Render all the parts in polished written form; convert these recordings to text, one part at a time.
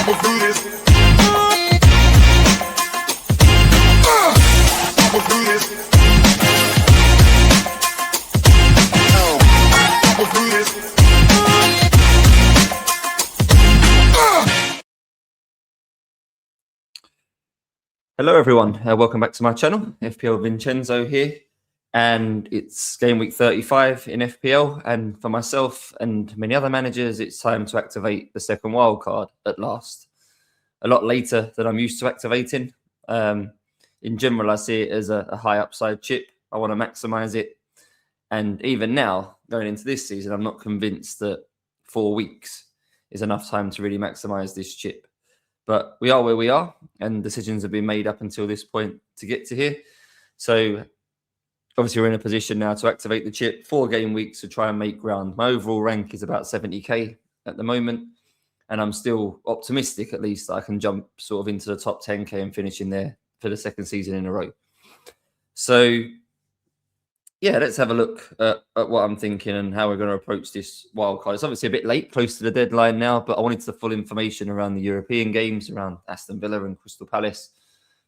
Hello everyone, welcome back to my channel. FPL Vincenzo here, and it's game week 35 in FPL, and for myself and many other managers it's time to activate the second wildcard at last. A lot later than I'm used to activating. In general, I see it as a high upside chip. I want to maximize it, and even now going into this season I'm not convinced that 4 weeks is enough time to really maximize this chip. But we are where we are, and decisions have been made up until this point to get to here. So obviously we're in a position now to activate the chip. 4 game weeks to try and make ground. My overall rank is about 70k at the moment, and I'm still optimistic at least that I can jump sort of into the top 10k and finish in there for the second season in a row. So yeah, let's have a look at what I'm thinking and how we're going to approach this wildcard. It's obviously a bit late, close to the deadline now, but I wanted the full information around the European games, around Aston Villa and Crystal Palace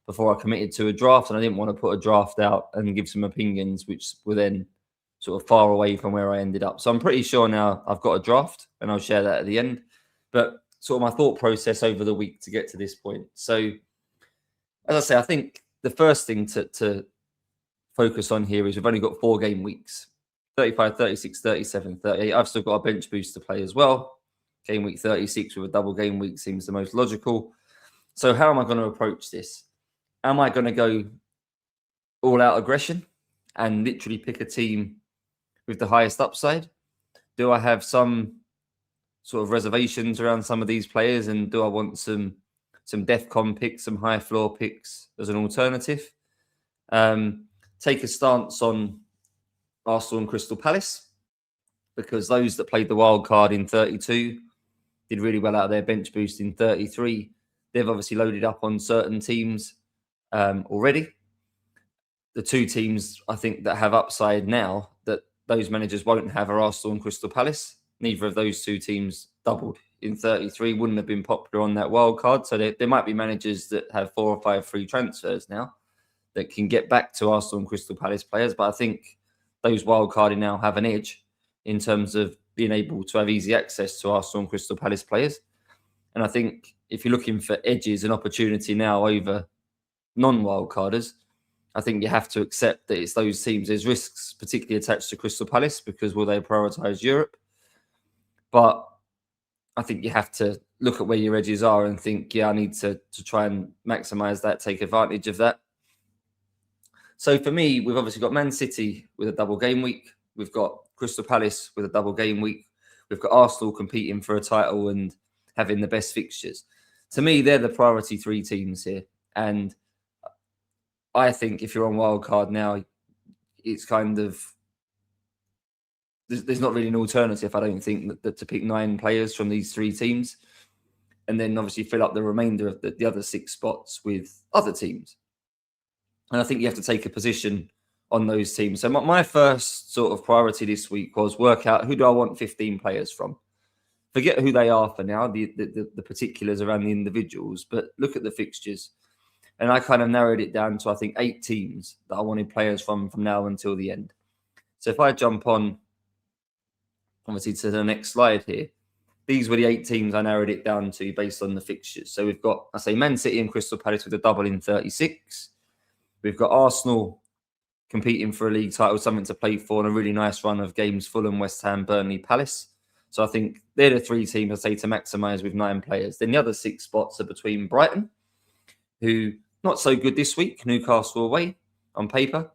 before I committed to a draft. And I didn't want to put a draft out and give some opinions, which were then sort of far away from where I ended up. So I'm pretty sure now I've got a draft, and I'll share that at the end. But sort of my thought process over the week to get to this point. So as I say, I think the first thing to focus on here is we've only got 4 game weeks, 35, 36, 37, 38. I've still got a bench boost to play as well. Game week 36 with a double game week seems the most logical. So how am I going to approach this? Am I going to go all out aggression and literally pick a team with the highest upside? Do I have some sort of reservations around some of these players, and do I want some DEFCON picks, some high floor picks as an alternative? Take a stance on Arsenal and Crystal Palace, because those that played the wild card in 32 did really well out of their bench boost in 33. They've obviously loaded up on certain teams already. The 2 teams I think that have upside now that those managers won't have are Arsenal and Crystal Palace. Neither of those 2 teams doubled in 33, wouldn't have been popular on that wild card. So there might be managers that have 4 or 5 free transfers now that can get back to Arsenal and Crystal Palace players. But I think those wildcarding now have an edge in terms of being able to have easy access to Arsenal and Crystal Palace players. And I think if you're looking for edges and opportunity now over non-wildcarders, I think you have to accept that it's those teams. There's risks particularly attached to Crystal Palace because will they prioritise Europe? But I think you have to look at where your edges are and think, yeah, I need to try and maximise that, take advantage of that. So for me, we've obviously got Man City with a double game week. We've got Crystal Palace with a double game week. We've got Arsenal competing for a title and having the best fixtures. To me, they're the priority 3 teams here. And I think if you're on wildcard now, it's kind of, there's not really an alternative, I don't think, that to pick 9 players from these 3 teams and then obviously fill up the remainder of the other 6 spots with other teams. And I think you have to take a position on those teams. So my first sort of priority this week was work out who do I want 15 players from. Forget who they are for now, the particulars around the individuals, but look at the fixtures. And I kind of narrowed it down to, I think, 8 teams that I wanted players from now until the end. So if I jump on, obviously, to the next slide here, these were the 8 teams I narrowed it down to based on the fixtures. So we've got, I say, Man City and Crystal Palace with a double in 36. We've got Arsenal competing for a league title, something to play for, and a really nice run of games, Fulham, West Ham, Burnley, Palace. So I think they're the 3 teams I say to maximise with 9 players. Then the other 6 spots are between Brighton, who not so good this week, Newcastle away on paper,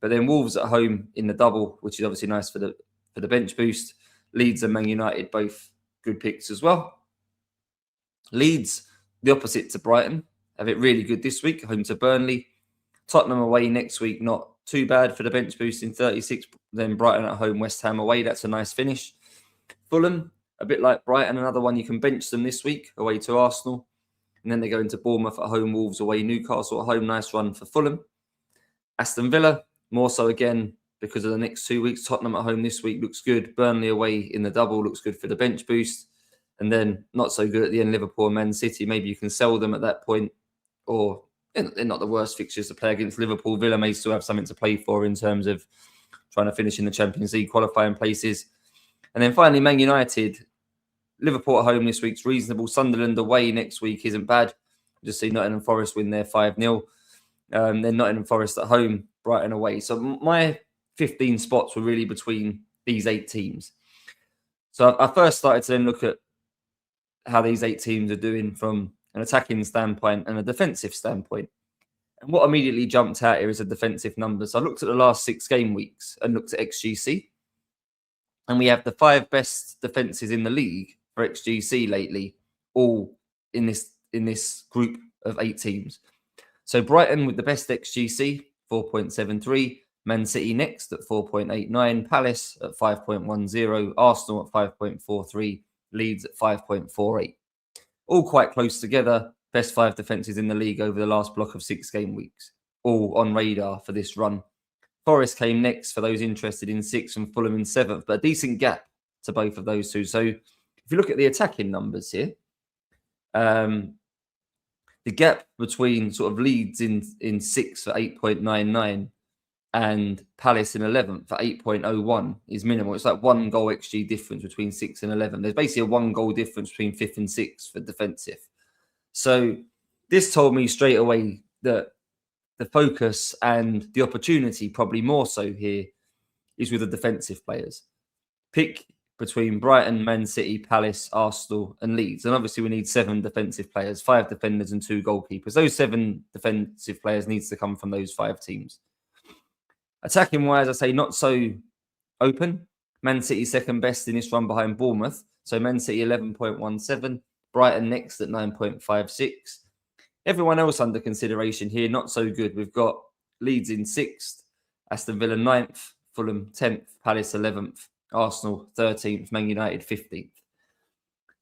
but then Wolves at home in the double, which is obviously nice for the bench boost. Leeds and Man United, both good picks as well. Leeds, the opposite to Brighton, have it really good this week, home to Burnley. Tottenham away next week, not too bad for the bench boost in 36. Then Brighton at home, West Ham away. That's a nice finish. Fulham, a bit like Brighton, another one you can bench them this week, away to Arsenal. And then they go into Bournemouth at home, Wolves away, Newcastle at home. Nice run for Fulham. Aston Villa, more so again because of the next 2 weeks. Tottenham at home this week looks good. Burnley away in the double looks good for the bench boost. And then not so good at the end, Liverpool and Man City. Maybe you can sell them at that point, or they're not the worst fixtures to play against. Liverpool. Villa may still have something to play for in terms of trying to finish in the Champions League qualifying places. And then finally, Man United. Liverpool at home this week's reasonable. Sunderland away next week isn't bad. Just see Nottingham Forest win there 5-0. Then Nottingham Forest at home, Brighton away. So my 15 spots were really between these 8 teams. So I first started to then look at how these 8 teams are doing from an attacking standpoint and a defensive standpoint. And what immediately jumped out here is the defensive numbers. I looked at the last 6 game weeks and looked at XGC. And we have the 5 best defenses in the league for XGC lately, all in this group of 8 teams. So Brighton with the best XGC, 4.73. Man City next at 4.89. Palace at 5.10. Arsenal at 5.43. Leeds at 5.48. All quite close together. Best 5 defences in the league over the last block of 6 game weeks. All on radar for this run. Forest came next for those interested in 6th and Fulham in 7th, but a decent gap to both of those two. So if you look at the attacking numbers here, the gap between sort of Leeds in 6th for 8.99 and Palace in 11th for 8.01 is minimal. It's like 1 goal XG difference between 6 and 11. There's basically a 1 goal difference between 5th and 6th for defensive. So this told me straight away that the focus and the opportunity, probably more so here, is with the defensive players. Pick between Brighton, Man City, Palace, Arsenal and Leeds. And obviously we need 7 defensive players, 5 defenders and 2 goalkeepers. Those 7 defensive players needs to come from those 5 teams. Attacking wise, I say not so open. Man City second best in this run behind Bournemouth. So Man City 11.17. Brighton next at 9.56. Everyone else under consideration here, not so good. We've got Leeds in 6th, Aston Villa 9th, Fulham 10th, Palace 11th, Arsenal 13th, Man United 15th.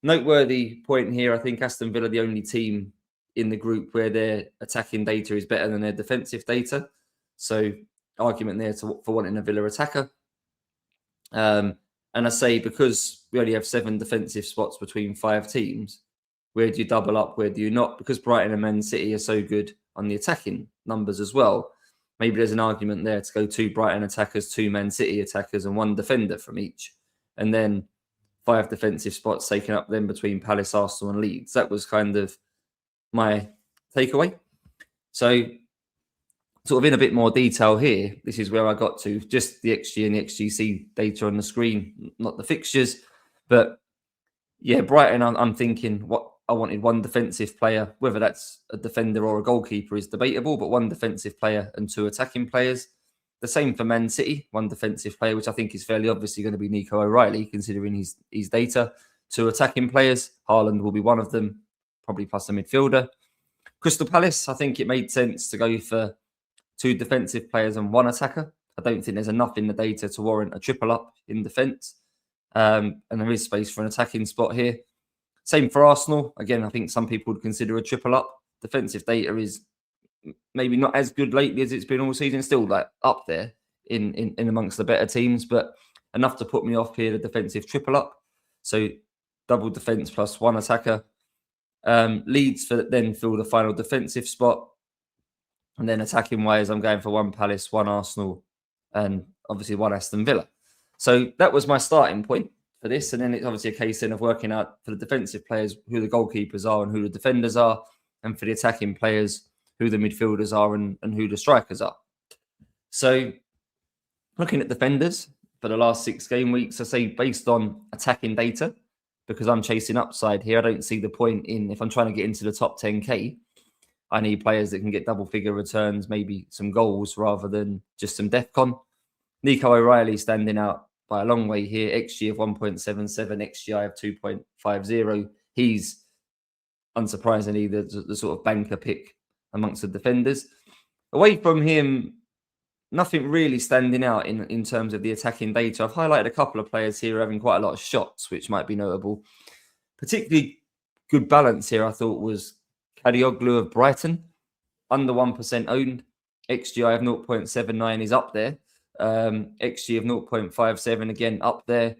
Noteworthy point here, I think Aston Villa the only team in the group where their attacking data is better than their defensive data. So argument there for wanting a Villa attacker. And I say because we only have 7 defensive spots between 5 teams, where do you double up? Where do you not? Because Brighton and Man City are so good on the attacking numbers as well. Maybe there's an argument there to go 2 Brighton attackers, 2 Man City attackers, and 1 defender from each. And then 5 defensive spots taken up then between Palace, Arsenal, and Leeds. That was kind of my takeaway. So, sort of in a bit more detail here, this is where I got to. Just the XG and the XGC data on the screen, not the fixtures. But yeah, Brighton, I'm thinking what I wanted 1 defensive player, whether that's a defender or a goalkeeper is debatable, but 1 defensive player and 2 attacking players. The same for Man City, 1 defensive player, which I think is fairly obviously going to be Nico O'Reilly, considering his data. 2 attacking players, Haaland will be one of them, probably plus a midfielder. Crystal Palace, I think it made sense to go for 2 defensive players and 1 attacker. I don't think there's enough in the data to warrant a triple up in defence. And there is space for an attacking spot here. Same for Arsenal. Again, I think some people would consider a triple up. Defensive data is maybe not as good lately as it's been all season. Still like up there in amongst the better teams, but enough to put me off here, the defensive triple up. So double defence plus 1 attacker. Leeds then fill the final defensive spot. And then attacking wise, I'm going for 1 Palace, 1 Arsenal, and obviously 1 Aston Villa. So that was my starting point for this. And then it's obviously a case then of working out for the defensive players who the goalkeepers are and who the defenders are. And for the attacking players, who the midfielders are and who the strikers are. So looking at defenders for the last 6 game weeks, I say based on attacking data, because I'm chasing upside here, I don't see the point in, if I'm trying to get into the top 10K, I need players that can get double figure returns, maybe some goals rather than just some DEFCON. Nico O'Reilly standing out by a long way here. XG of 1.77, XGI of 2.50. He's unsurprisingly the sort of banker pick amongst the defenders. Away from him, nothing really standing out in terms of the attacking data. I've highlighted a couple of players here having quite a lot of shots, which might be notable. Particularly good balance here, I thought, was Kadioglu of Brighton, under 1% owned. XGI of 0.79 is up there. XG of 0.57, again, up there.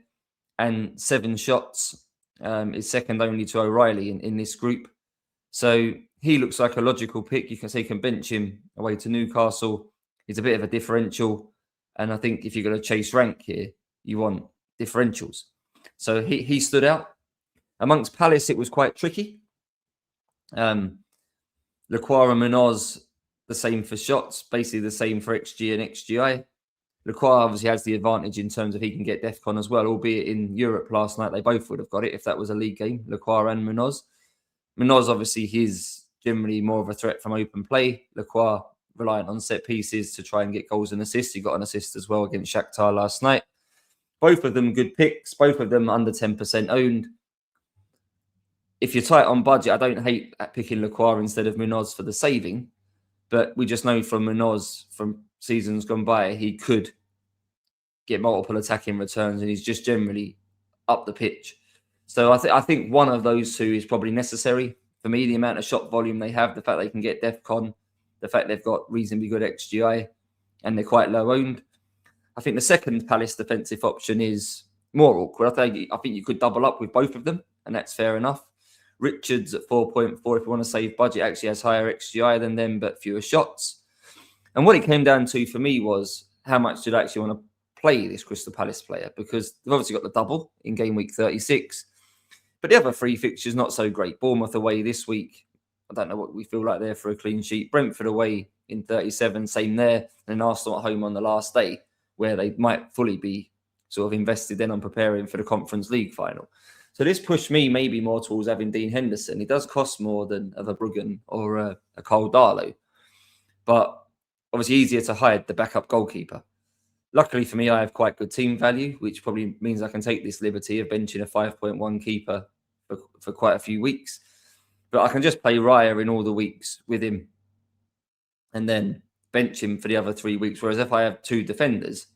And 7 shots is second only to O'Reilly in this group. So he looks like a logical pick. You can say you can bench him away to Newcastle. He's a bit of a differential. And I think if you're going to chase rank here, you want differentials. So he stood out. Amongst Palace, it was quite tricky. Lacroix and Munoz, the same for shots, basically the same for XG and XGI. Lacroix obviously has the advantage in terms of he can get DEFCON as well, albeit in Europe last night, they both would have got it if that was a league game, Lacroix and Munoz. Munoz, obviously, he's generally more of a threat from open play. Lacroix reliant on set pieces to try and get goals and assists. He got an assist as well against Shakhtar last night. Both of them good picks, both of them under 10% owned. If you're tight on budget, I don't hate picking Lacroix instead of Munoz for the saving, but we just know from Munoz from seasons gone by, he could get multiple attacking returns and he's just generally up the pitch. So I think one of those two is probably necessary. For me, the amount of shot volume they have, the fact they can get DEFCON, the fact they've got reasonably good XGI, and they're quite low owned. I think the second Palace defensive option is more awkward. I think you could double up with both of them, and that's fair enough. Richards at 4.4, if you want to save budget, actually has higher XGI than them, but fewer shots. And what it came down to for me was how much did I actually want to play this Crystal Palace player, because they've obviously got the double in game week 36. But the other three fixtures, not so great. Bournemouth away this week. I don't know what we feel like there for a clean sheet. Brentford away in 37, same there. And Arsenal at home on the last day, where they might fully be sort of invested then on preparing for the Conference League final. So this pushed me maybe more towards having Dean Henderson. He does cost more than a Verbruggen or a Cole Darlow. But obviously easier to hide the backup goalkeeper. Luckily for me, I have quite good team value, which probably means I can take this liberty of benching a 5.1 keeper for quite a few weeks. But I can just play Raya in all the weeks with him and then bench him for the other 3 weeks. Whereas if I have two defenders,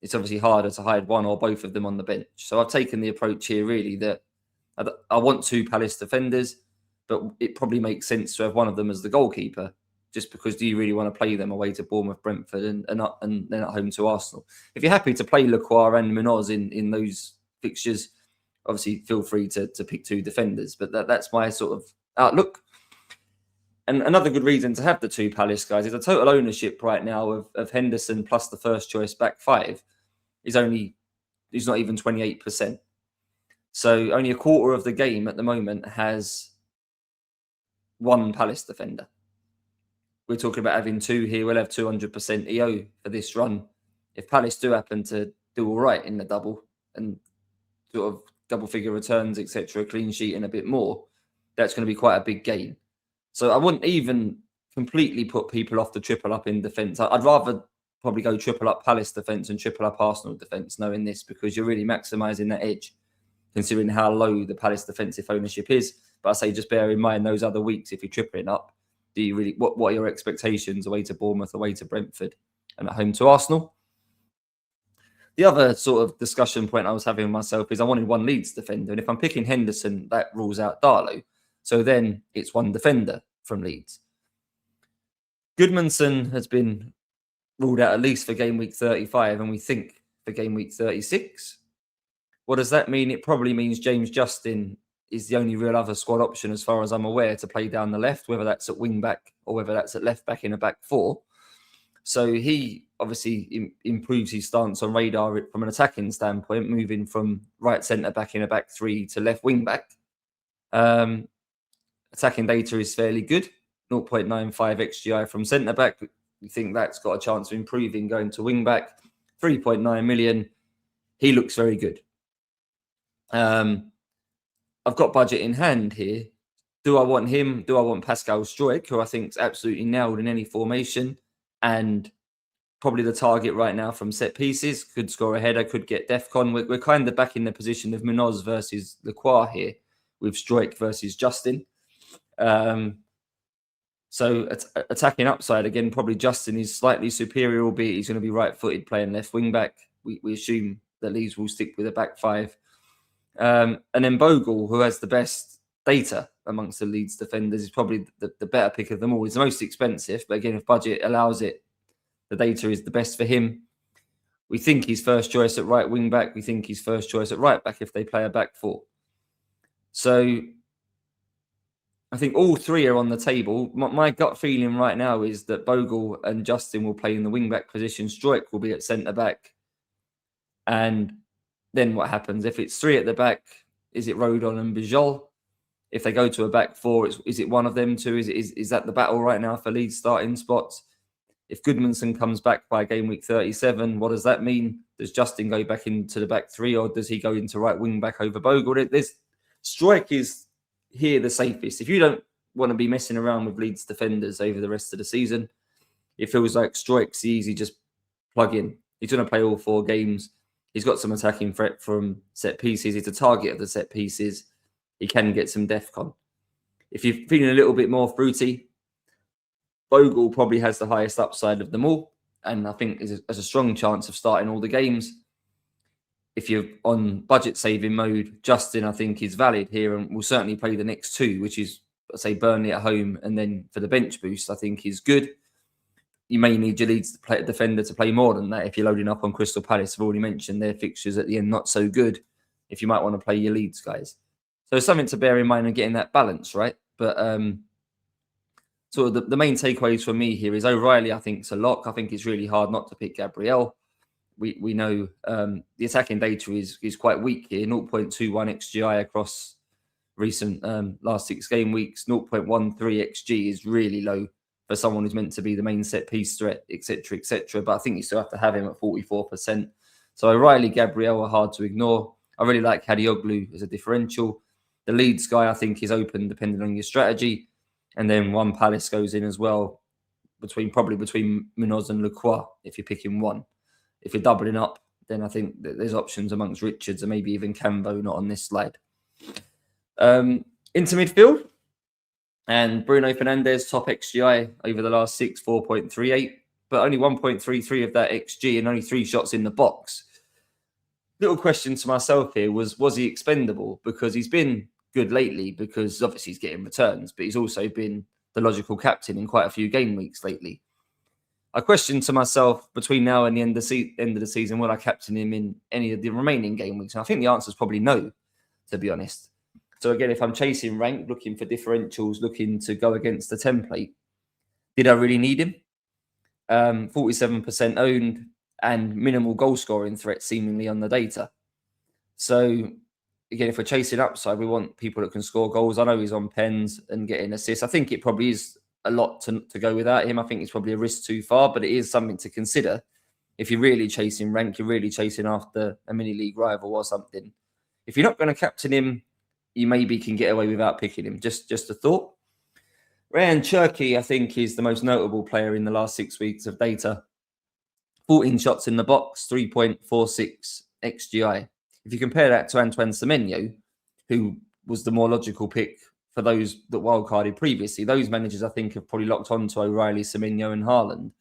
it's obviously harder to hide one or both of them on the bench. So I've taken the approach here really that I want two Palace defenders, but it probably makes sense to have one of them as the goalkeeper. Just because do you really want to play them away to Bournemouth, Brentford, and then at home to Arsenal? If you're happy to play Lacroix and Munoz in those fixtures, obviously feel free to pick two defenders. But that's my sort of outlook. And another good reason to have the two Palace guys is the total ownership right now of Henderson plus the first choice back five is not even 28%. So only a quarter of the game at the moment has one Palace defender. We're talking about having two here. We'll have 200% EO for this run. If Palace do happen to do all right in the double and sort of double figure returns, etc., clean sheet and a bit more, that's going to be quite a big gain. So I wouldn't even completely put people off the triple up in defence. I'd rather probably go triple up Palace defence and triple up Arsenal defence, knowing this, because you're really maximising that edge, considering how low the Palace defensive ownership is. But I say just bear in mind those other weeks, if you're tripling up, do you really what are your expectations away to Bournemouth, away to Brentford, and at home to Arsenal? The other sort of discussion point I was having with myself is I wanted one Leeds defender. And if I'm picking Henderson, that rules out Darlow. So then it's one defender from Leeds. Goodmanson has been ruled out at least for game week 35, and we think for game week 36. What does that mean? It probably means James Justin is the only real other squad option, as far as I'm aware, to play down the left, whether that's at wing back or whether that's at left back in a back four. So he obviously improves his stance on radar from an attacking standpoint, moving from right centre back in a back three to left wing back. Attacking data is fairly good, 0.95 XGI from centre back. We think that's got a chance of improving going to wing back. 3.9 million. He looks very good. I've got budget in hand here. Do I want him? Do I want Pascal Struijk, who I think is absolutely nailed in any formation and probably the target right now from set pieces? Could score a header, could get DEFCON. We're kind of back in the position of Munoz versus Lacroix here, with Struijk versus Justin. So attacking upside, again, probably Justin is slightly superior, albeit he's going to be right-footed playing left wing-back. We assume that Leeds will stick with a back five. And then Bogle, who has the best data amongst the Leeds defenders, is probably the better pick of them all. He's the most expensive, but again, if budget allows it, the data is the best for him. We think he's first choice at right wing back. We think he's first choice at right back if they play a back four. So I think all three are on the table. My gut feeling right now is that Bogle and Justin will play in the wing-back position. Struijk will be at centre-back. And then what happens? If it's three at the back, is it Rodon and Bijol? If they go to a back four, is it one of them two? Is that the battle right now for Leeds starting spots? If Goodmanson comes back by game week 37, what does that mean? Does Justin go back into the back three, or does he go into right wing back over Bogle? Struijk is here the safest. If you don't want to be messing around with Leeds defenders over the rest of the season, it feels like Struijk's the easy just plug in. He's going to play all 4 games. He's got some attacking threat from set pieces. He's a target of the set pieces. He can get some defcon. If you're feeling a little bit more fruity, Bogle probably has the highest upside of them all, and I think has a strong chance of starting all the games. If you're on budget saving mode, Justin, I think, is valid here and will certainly play the next 2, which is, let's say, Burnley at home, and then for the bench boost, I think is good. You may need your Leeds defender to play more than that if you're loading up on Crystal Palace. I've already mentioned their fixtures at the end, not so good, if you might want to play your Leeds guys. So something to bear in mind and getting that balance, right? But sort of the main takeaways for me here is O'Reilly, I think, is a lock. I think it's really hard not to pick Gabriel. We know the attacking data is quite weak here, 0.21 XGI across recent last 6 game weeks. 0.13 XG is really low for someone who's meant to be the main set piece threat, etc., etc. But I think you still have to have him at 44%. So O'Reilly, Gabriel are hard to ignore. I really like Hadioglu as a differential. The Leeds guy, I think, is open depending on your strategy. And then one Palace goes in as well, probably between Munoz and Lacroix, if you're picking one. If you're doubling up, then I think that there's options amongst Richards and maybe even Cambo, not on this slide. Into midfield, and Bruno Fernandes, top XGI over the last 6, 4.38, but only 1.33 of that XG and only 3 shots in the box. Little question to myself here was he expendable? Because he's been good lately, because obviously he's getting returns, but he's also been the logical captain in quite a few game weeks lately. I question to myself, between now and the end of the season, will I captain him in any of the remaining game weeks? And I think the answer is probably no, to be honest. So again, if I'm chasing rank, looking for differentials, looking to go against the template, did I really need him? 47% owned and minimal goal scoring threat seemingly on the data. So again, if we're chasing upside, we want people that can score goals. I know he's on pens and getting assists. I think it probably is a lot to go without him. I think it's probably a risk too far, but it is something to consider. If you're really chasing rank, you're really chasing after a mini league rival or something. If you're not going to captain him, you maybe can get away without picking him. Just a thought. Ryan Cherky, I think, is the most notable player in the last 6 weeks of data. 14 shots in the box, 3.46 XGI. If you compare that to Antoine Semenyo, who was the more logical pick for those that wildcarded previously, those managers, I think, have probably locked on to O'Reilly, Semenyo and Haaland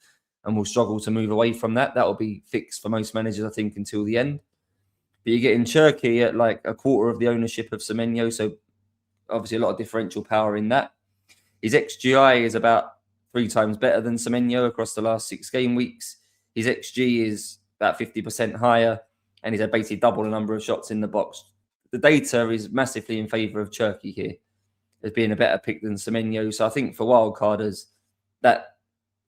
and will struggle to move away from that. That will be fixed for most managers, I think, until the end. But you're getting Cherky at like a quarter of the ownership of Semenyo, so obviously a lot of differential power in that. His XGI is about 3 times better than Semenyo across the last 6 game weeks. His XG is about 50% higher, and he's had basically double the number of shots in the box. The data is massively in favour of Cherky here as being a better pick than Semenyo. So I think for wildcarders, that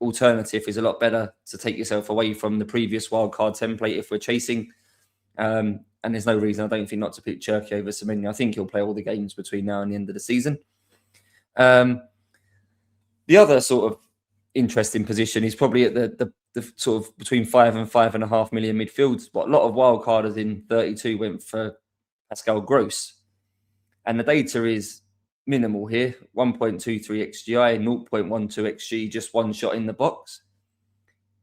alternative is a lot better to take yourself away from the previous wildcard template if we're chasing. And there's no reason, I don't think, not to pick Cherky over Semenyo. I think he'll play all the games between now and the end of the season. The other sort of interesting position is probably at the sort of between 5 and 5.5 million midfield spot. A lot of wildcarders in 32 went for Pascal Gross. And the data is minimal here. 1.23 XGI, 0.12 XG, just 1 shot in the box.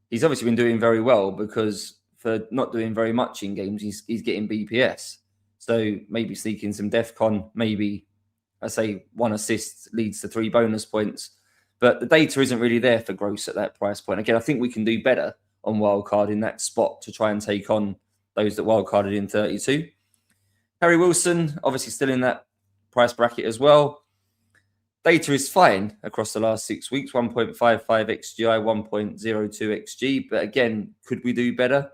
He's obviously been doing very well because for not doing very much in games, he's getting BPS. So maybe sneaking some defcon, maybe, I say, 1 assist leads to 3 bonus points. But the data isn't really there for Gross at that price point. Again, I think we can do better on wildcard in that spot to try and take on those that wildcarded in 32. Harry Wilson, obviously still in that price bracket as well. Data is fine across the last 6 weeks, 1.55 XGI, 1.02 XG. But again, could we do better?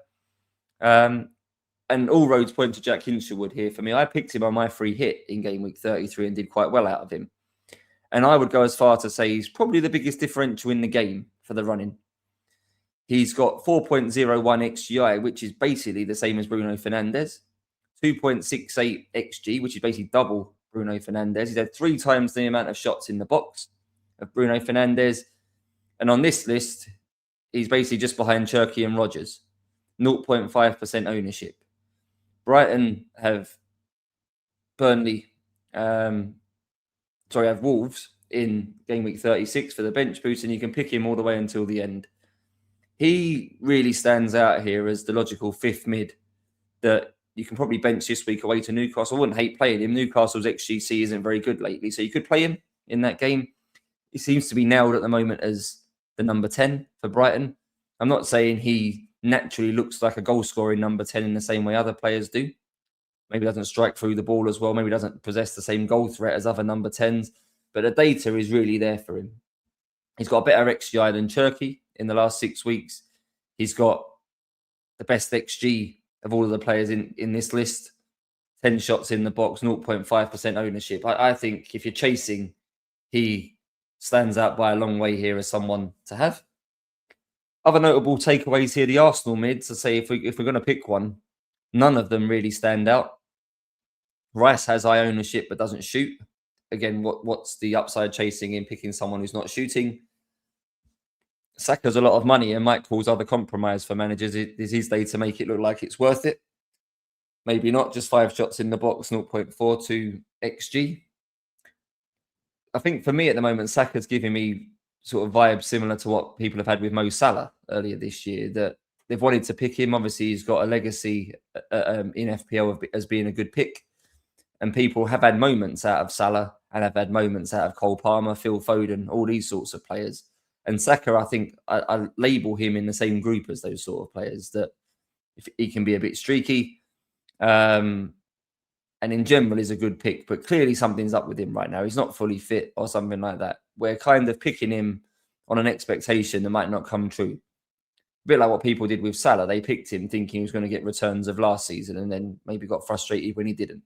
And all roads point to Jack Hinshelwood here for me. I picked him on my free hit in game week 33 and did quite well out of him. And I would go as far to say he's probably the biggest differential in the game for the running. He's got 4.01 XGI, which is basically the same as Bruno Fernandes. 2.68 XG, which is basically double Bruno Fernandes. He's had 3 times the amount of shots in the box of Bruno Fernandes. And on this list, he's basically just behind Cherki and Rodgers. 0.5% ownership. Brighton have have Wolves in game week 36 for the bench boost, and you can pick him all the way until the end. He really stands out here as the logical 5th mid that you can probably bench this week away to Newcastle. I wouldn't hate playing him. Newcastle's XGC isn't very good lately, so you could play him in that game. He seems to be nailed at the moment as the number 10 for Brighton. I'm not saying he naturally looks like a goal-scoring number 10 in the same way other players do. Maybe doesn't strike through the ball as well. Maybe doesn't possess the same goal threat as other number 10s. But the data is really there for him. He's got a better XGI than Cherki in the last 6 weeks. He's got the best XG of all of the players in this list. 10 shots in the box, 0.5% ownership. I think if you're chasing, he stands out by a long way here as someone to have. Other notable takeaways here, the Arsenal mids. I say if we're going to pick one, none of them really stand out. Rice has high ownership but doesn't shoot. Again, what's the upside chasing in picking someone who's not shooting? Saka's a lot of money and might cause other compromise for managers. It is his day to make it look like it's worth it. Maybe not, just 5 shots in the box, 0.42 XG. I think for me at the moment, Saka's giving me sort of vibes similar to what people have had with Mo Salah earlier this year, that they've wanted to pick him. Obviously, he's got a legacy in FPL as being a good pick. And people have had moments out of Salah and have had moments out of Cole Palmer, Phil Foden, all these sorts of players. And Saka, I think I label him in the same group as those sort of players, that if he can be a bit streaky and in general is a good pick. But clearly something's up with him right now. He's not fully fit or something like that. We're kind of picking him on an expectation that might not come true. A bit like what people did with Salah. They picked him thinking he was going to get returns of last season and then maybe got frustrated when he didn't.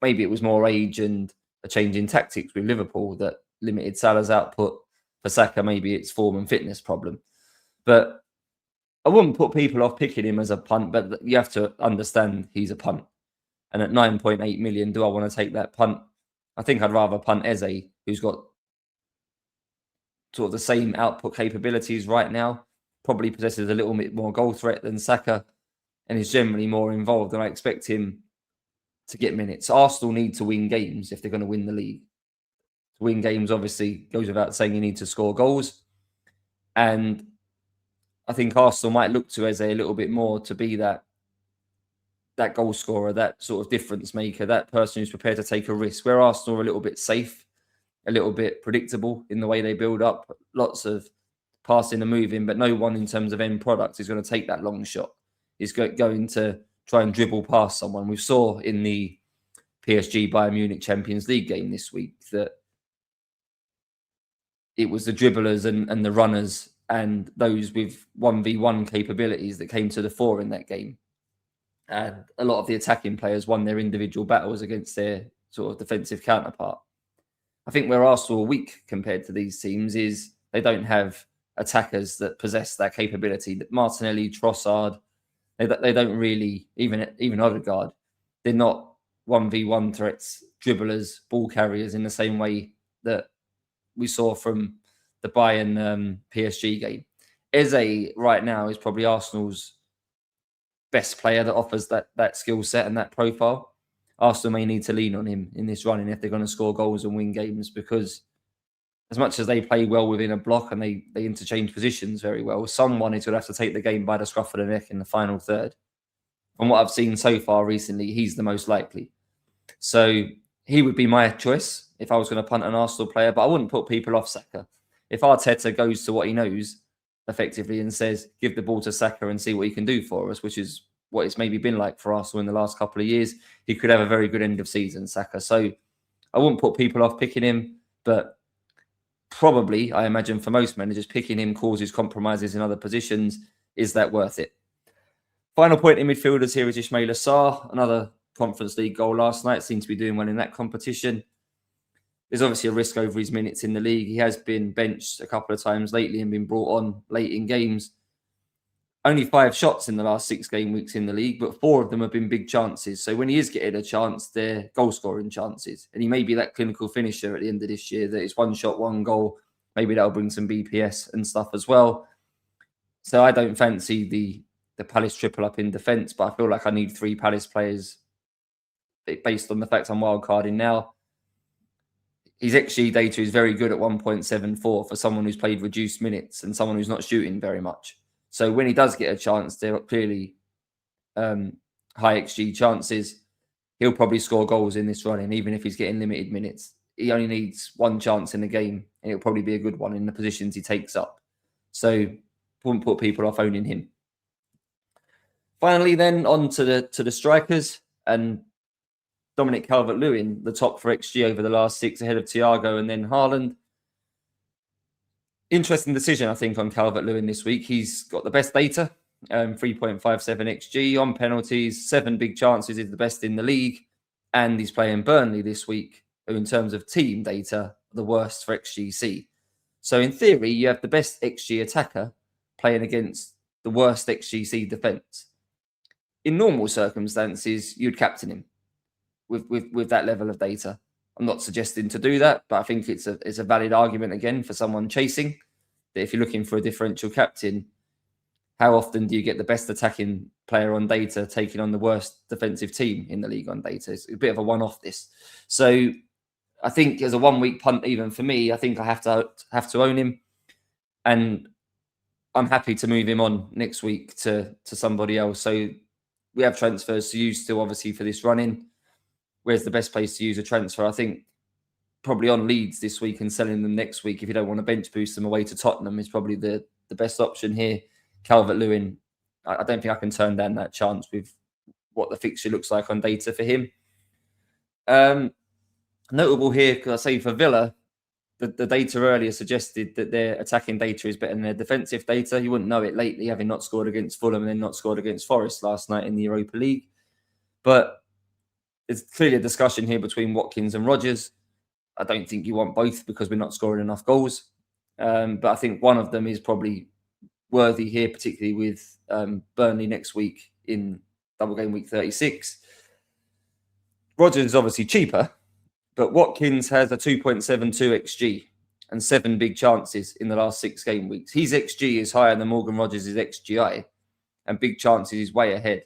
Maybe it was more age and a change in tactics with Liverpool that limited Salah's output. For Saka, maybe it's form and fitness problem. But I wouldn't put people off picking him as a punt, but you have to understand he's a punt. And at 9.8 million, do I want to take that punt? I think I'd rather punt Eze, who's got sort of the same output capabilities right now, probably possesses a little bit more goal threat than Saka, and is generally more involved. And I expect him to get minutes. Arsenal need to win games if they're going to win the league. To win games, obviously, goes without saying you need to score goals. And I think Arsenal might look to Eze a little bit more to be that goal scorer, that sort of difference maker, that person who's prepared to take a risk. Where Arsenal are a little bit safe, a little bit predictable in the way they build up, lots of passing and moving, but no one in terms of end product is going to take that long shot. Is going to try and dribble past someone. We saw in the PSG Bayern Munich Champions League game this week that it was the dribblers and the runners and those with 1v1 capabilities that came to the fore in that game. And a lot of the attacking players won their individual battles against their sort of defensive counterpart. I think where Arsenal are weak compared to these teams is they don't have attackers that possess that capability. Martinelli, Trossard, they don't really, even Odegaard, they're not 1v1 threats, dribblers, ball carriers in the same way that we saw from the Bayern PSG game. Eze right now is probably Arsenal's best player that offers that skill set and that profile. Arsenal may need to lean on him in this running if they're going to score goals and win games, because as much as they play well within a block and they interchange positions very well, someone is going to have to take the game by the scruff of the neck in the final third. From what I've seen so far recently, he's the most likely. So he would be my choice if I was going to punt an Arsenal player, but I wouldn't put people off Saka. If Arteta goes to what he knows effectively and says, give the ball to Saka and see what he can do for us, which is what it's maybe been like for Arsenal in the last couple of years, he could have a very good end of season, Saka. So I wouldn't put people off picking him, but probably, I imagine for most managers, picking him causes compromises in other positions. Is that worth it? Final point in midfielders here is Ismail Assar, another Conference League goal last night. Seems to be doing well in that competition. There's obviously a risk over his minutes in the league. He has been benched a couple of times lately and been brought on late in games. Only 5 shots in the last 6 game weeks in the league, but 4 of them have been big chances. So when he is getting a chance, they're goal-scoring chances. And he may be that clinical finisher at the end of this year, that it's 1 shot, 1 goal. Maybe that'll bring some BPS and stuff as well. So I don't fancy the Palace triple up in defence, but I feel like I need 3 Palace players based on the fact I'm wildcarding now. His XG data is very good at 1.74 for someone who's played reduced minutes and someone who's not shooting very much. So when he does get a chance, there are clearly high XG chances. He'll probably score goals in this run, and even if he's getting limited minutes, he only needs 1 chance in the game, and it'll probably be a good one in the positions he takes up. So wouldn't put people off owning him. Finally, then on to the strikers, and Dominic Calvert-Lewin, the top for XG over the last 6, ahead of Thiago and then Haaland. Interesting decision, I think, on Calvert-Lewin this week. He's got the best data, 3.57 XG on penalties, 7 big chances, is the best in the league, and he's playing Burnley this week, who in terms of team data, the worst for XGC. So in theory, you have the best XG attacker playing against the worst XGC defence. In normal circumstances, you'd captain him with that level of data. I'm not suggesting to do that, but I think it's a valid argument again for someone chasing, that if you're looking for a differential captain, how often do you get the best attacking player on data taking on the worst defensive team in the league on data? It's a bit of a one-off this. So I think as a 1-week punt, even for me, I think I have to own him, and I'm happy to move him on next week to somebody else. So we have transfers to use still, obviously, for this run-in. Where's the best place to use a transfer? I think probably on Leeds this week and selling them next week, if you don't want to bench boost them away to Tottenham, is probably the best option here. Calvert-Lewin, I don't think I can turn down that chance with what the fixture looks like on data for him. Notable here, because I say for Villa, the data earlier suggested that their attacking data is better than their defensive data. You wouldn't know it lately, having not scored against Fulham and then not scored against Forest last night in the Europa League. But there's clearly a discussion here between Watkins and Rodgers. I don't think you want both because we're not scoring enough goals. But I think one of them is probably worthy here, particularly with Burnley next week in double game week 36. Rodgers is obviously cheaper, but Watkins has a 2.72 XG and 7 big chances in the last 6 game weeks. His XG is higher than Morgan Rodgers' XGI, and big chances is way ahead.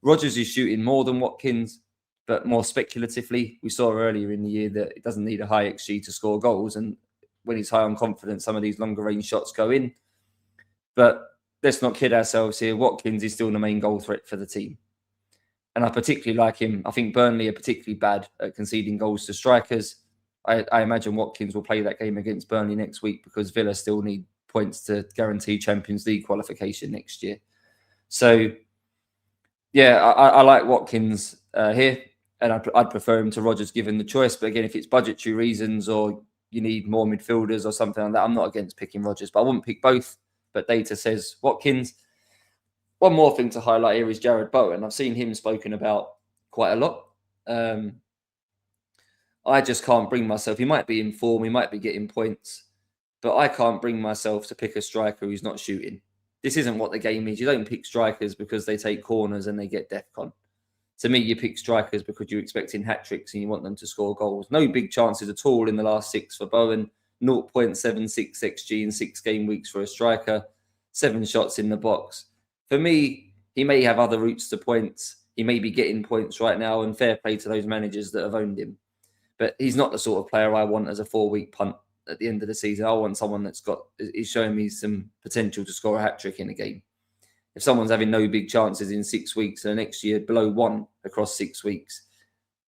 Rodgers is shooting more than Watkins, but more speculatively. We saw earlier in the year that it doesn't need a high XG to score goals, and when he's high on confidence, some of these longer range shots go in. But let's not kid ourselves here. Watkins is still the main goal threat for the team. And I particularly like him. I think Burnley are particularly bad at conceding goals to strikers. I imagine Watkins will play that game against Burnley next week because Villa still need points to guarantee Champions League qualification next year. So, yeah, I like Watkins here. And I'd prefer him to Rodgers given the choice. But again, if it's budgetary reasons or you need more midfielders or something like that, I'm not against picking Rodgers. But I wouldn't pick both. But data says Watkins. One more thing to highlight here is Jared Bowen. I've seen him spoken about quite a lot. I just can't bring myself. He might be in form. He might be getting points. But I can't bring myself to pick a striker who's not shooting. This isn't what the game is. You don't pick strikers because they take corners and they get DEFCON. To me, you pick strikers because you're expecting hat-tricks and you want them to score goals. No big chances at all in the last 6 for Bowen. 0.76 XG in 6 game weeks for a striker. 7 shots in the box. For me, he may have other routes to points. He may be getting points right now, and fair play to those managers that have owned him. But he's not the sort of player I want as a 4-week punt at the end of the season. I want someone is showing me some potential to score a hat-trick in a game. If someone's having no big chances in 6 weeks and the next year below 1 across 6 weeks,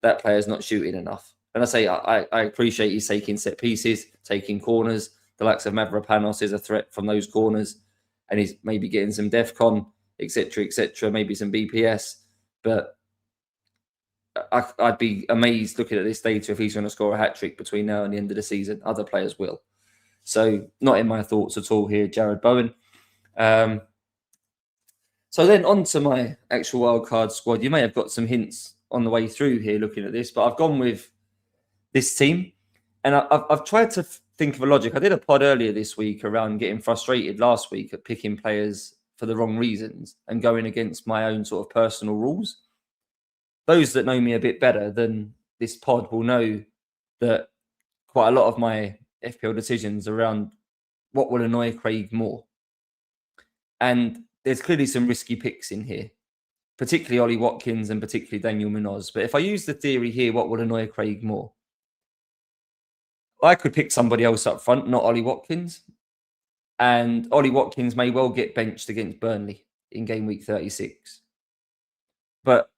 that player's not shooting enough. And I say I appreciate he's taking set pieces, taking corners. The likes of Mavropanos is a threat from those corners, and he's maybe getting some DEFCON, etc., maybe some BPS. But I'd be amazed looking at this data if he's going to score a hat-trick between now and the end of the season. Other players will. So not in my thoughts at all here, Jared Bowen. So then on to my actual wildcard squad. You may have got some hints on the way through here looking at this, but I've gone with this team. And I've tried to think of a logic. I did a pod earlier this week around getting frustrated last week at picking players for the wrong reasons and going against my own sort of personal rules. Those that know me a bit better than this pod will know that quite a lot of my FPL decisions around what will annoy Craig more. And there's clearly some risky picks in here, particularly Ollie Watkins and particularly Daniel Munoz. But if I use the theory here, what will annoy Craig more? I could pick somebody else up front, not Ollie Watkins. And Ollie Watkins may well get benched against Burnley in game week 36. But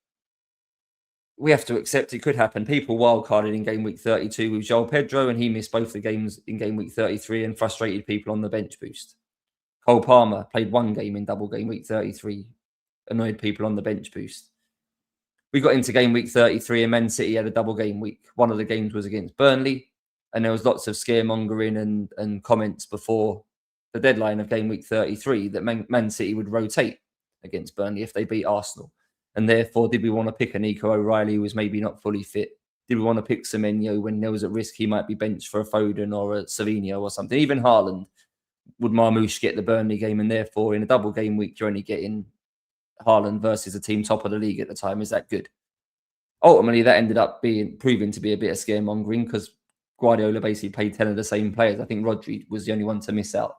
we have to accept it could happen. People wildcarded in game week 32 with Joel Pedro, and he missed both the games in game week 33 and frustrated people on the bench boost. Cole Palmer played one game in double game week 33, annoyed people on the bench boost. We got into game week 33 and Man City had a double game week. One of the games was against Burnley, and there was lots of scaremongering and comments before the deadline of game week 33 that Man City would rotate against Burnley if they beat Arsenal. And therefore, did we want to pick a Nico O'Reilly who was maybe not fully fit? Did we want to pick Semenyo when there was a risk he might be benched for a Foden or a Savinho or something? Even Haaland, would Marmoush get the Burnley game? And therefore, in a double game week, you're only getting Haaland versus a team top of the league at the time. Is that good? Ultimately, that ended up proving to be a bit of scaremongering because Guardiola basically played 10 of the same players. I think Rodri was the only one to miss out.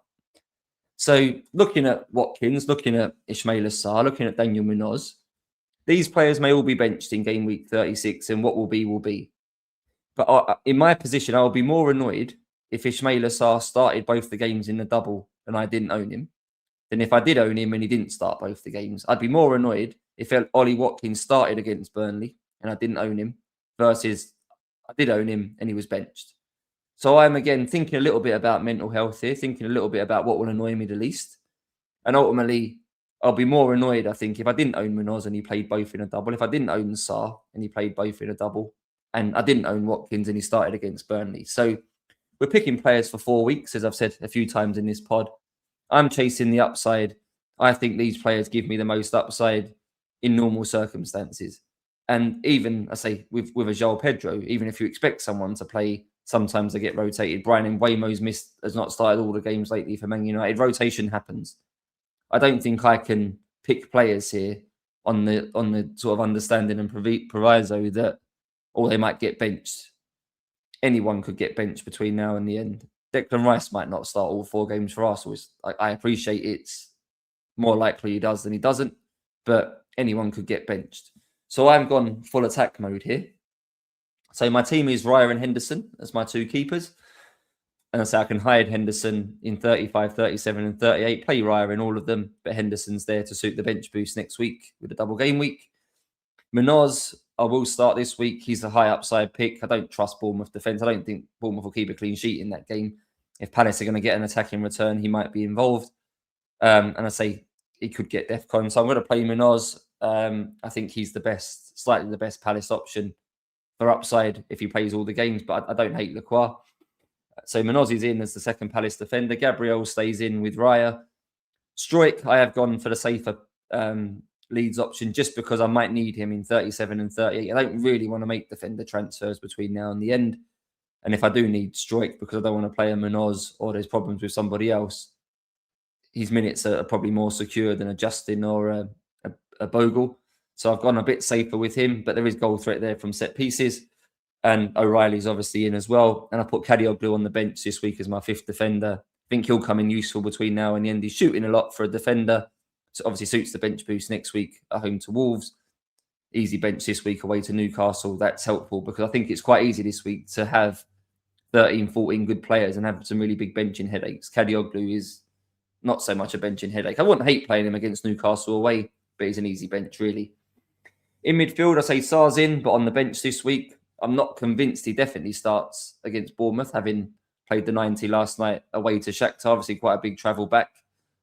So looking at Watkins, looking at Ismail Assar, looking at Daniel Munoz, these players may all be benched in game week 36, and what will be, will be. But in my position, I'll be more annoyed if Ismail Assar started both the games in the double and I didn't own him than if I did own him and he didn't start both the games. I'd be more annoyed if Ollie Watkins started against Burnley and I didn't own him versus I did own him and he was benched. So I'm, again, thinking a little bit about mental health here, thinking a little bit about what will annoy me the least. And ultimately, I'll be more annoyed, I think, if I didn't own Munoz and he played both in a double, if I didn't own Sarr and he played both in a double, and I didn't own Watkins and he started against Burnley. So we're picking players for 4 weeks, as I've said a few times in this pod. I'm chasing the upside. I think these players give me the most upside in normal circumstances. And even, I say, with a Joel Pedro, even if you expect someone to play, sometimes they get rotated. Brian Mbeumo's has not started all the games lately for Man United. Rotation happens. I don't think I can pick players here on the sort of understanding and proviso that, or they might get benched. Anyone could get benched between now and the end. Declan Rice might not start all 4 games for Arsenal. I appreciate it's more likely he does than he doesn't, but anyone could get benched. So I've gone full attack mode here. So my team is Raya and Henderson as my 2 keepers. And I say I can hide Henderson in 35, 37 and 38, play Raya in all of them, but Henderson's there to suit the bench boost next week with a double game week. Munoz, I will start this week. He's a high upside pick. I don't trust Bournemouth defence. I don't think Bournemouth will keep a clean sheet in that game. If Palace are going to get an attacking return, he might be involved. And I say he could get DEFCON. So I'm going to play Munoz. I think he's slightly the best Palace option for upside if he plays all the games, but I don't hate Lacroix. So Munoz is in as the second Palace defender. Gabriel stays in with Raya. Struijk, I have gone for the safer Leeds option just because I might need him in 37 and 38. I don't really want to make defender transfers between now and the end. And if I do need Struijk because I don't want to play a Munoz or there's problems with somebody else, his minutes are probably more secure than a Justin or a Bogle. So I've gone a bit safer with him, but there is goal threat there from set pieces. And O'Reilly's obviously in as well. And I put Kadioglu on the bench this week as my 5th defender. I think he'll come in useful between now and the end. He's shooting a lot for a defender. So obviously suits the bench boost next week at home to Wolves. Easy bench this week away to Newcastle. That's helpful because I think it's quite easy this week to have 13, 14 good players and have some really big benching headaches. Kadioglu is not so much a benching headache. I wouldn't hate playing him against Newcastle away, but he's an easy bench, really. In midfield, I say Sarr's in, but on the bench this week, I'm not convinced he definitely starts against Bournemouth, having played the 90 last night away to Shakhtar. Obviously, quite a big travel back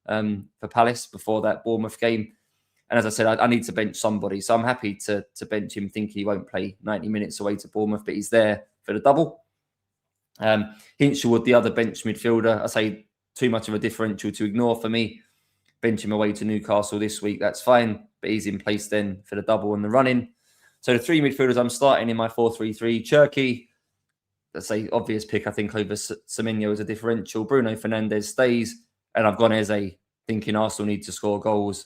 for Palace before that Bournemouth game. And as I said, I need to bench somebody. So I'm happy to bench him, thinking he won't play 90 minutes away to Bournemouth, but he's there for the double. Hinshelwood, the other bench midfielder, I say too much of a differential to ignore for me. bench him away to Newcastle this week, that's fine. But he's in place then for the double and the run-in. So the three midfielders I'm starting in my 4-3-3, Cherky, that's a obvious pick, I think, over Semenyo as a differential. Bruno Fernandes stays. And I've gone Eze, thinking Arsenal need to score goals.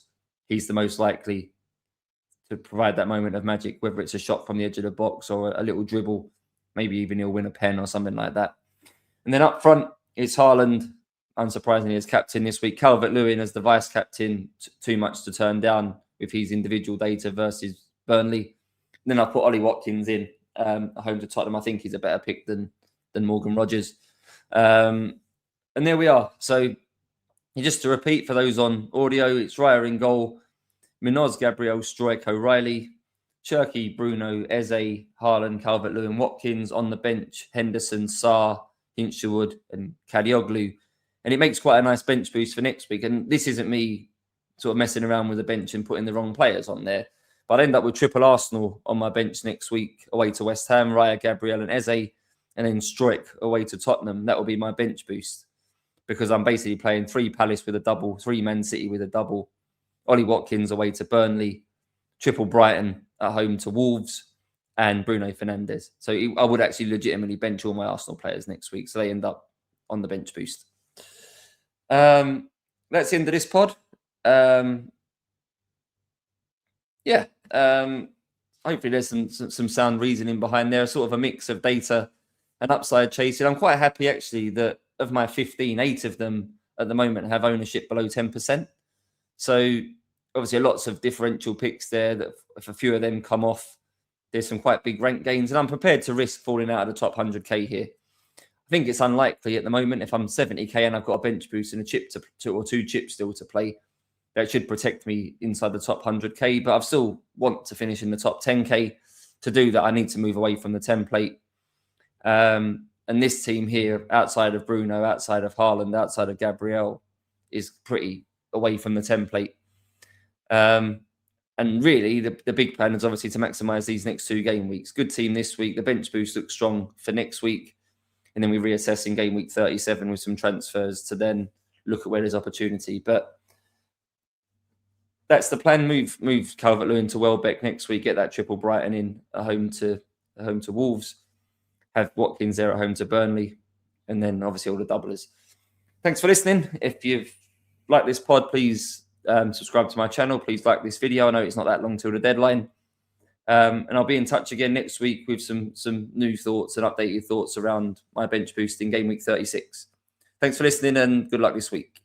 He's the most likely to provide that moment of magic, whether it's a shot from the edge of the box or a little dribble. Maybe even he'll win a pen or something like that. And then up front, it's Haaland, unsurprisingly, as captain this week. Calvert-Lewin as the vice-captain, too much to turn down with his individual data versus Burnley. And then I put Ollie Watkins in, home to Tottenham. I think he's a better pick than Morgan Rogers. And there we are. So just to repeat for those on audio, it's Raya in goal, Munoz, Gabriel, Struijk, O'Reilly, Cherky, Bruno, Eze, Haaland, Calvert-Lewin, Watkins. On the bench, Henderson, Sarr, Hinshelwood and Kadioglu. And it makes quite a nice bench boost for next week. And this isn't me sort of messing around with the bench and putting the wrong players on there. But I end up with triple Arsenal on my bench next week, away to West Ham, Raya, Gabriel and Eze, and then Struijk away to Tottenham. That will be my bench boost, because I'm basically playing 3 Palace with a double, 3 Man City with a double, Ollie Watkins away to Burnley, triple Brighton at home to Wolves, and Bruno Fernandes. So I would actually legitimately bench all my Arsenal players next week. So they end up on the bench boost. That's the end of this pod. Hopefully there's some sound reasoning behind there, sort of a mix of data and upside chasing. I'm quite happy actually that of my 15, 8 of them at the moment have ownership below 10%. So obviously lots of differential picks there that if a few of them come off, there's some quite big rank gains, and I'm prepared to risk falling out of the top 100k here. I think it's unlikely at the moment. If I'm 70k and I've got a bench boost and a chip or 2 chips still to play, that should protect me inside the top 100k. But I still want to finish in the top 10k. To do that, I need to move away from the template. And this team here, outside of Bruno, outside of Haaland, outside of Gabriel, is pretty away from the template. And really, the big plan is obviously to maximise these next 2 game weeks. Good team this week. The bench boost looks strong for next week. And then we reassess in game week 37 with some transfers to then look at where there's opportunity. But that's the plan. Move Calvert-Lewin to Welbeck next week. Get that triple Brighton in at home to Wolves. Have Watkins there at home to Burnley. And then obviously all the doublers. Thanks for listening. If you've liked this pod, please subscribe to my channel. Please like this video. I know it's not that long till the deadline. And I'll be in touch again next week with some new thoughts and updated thoughts around my bench boost in game week 36. Thanks for listening and good luck this week.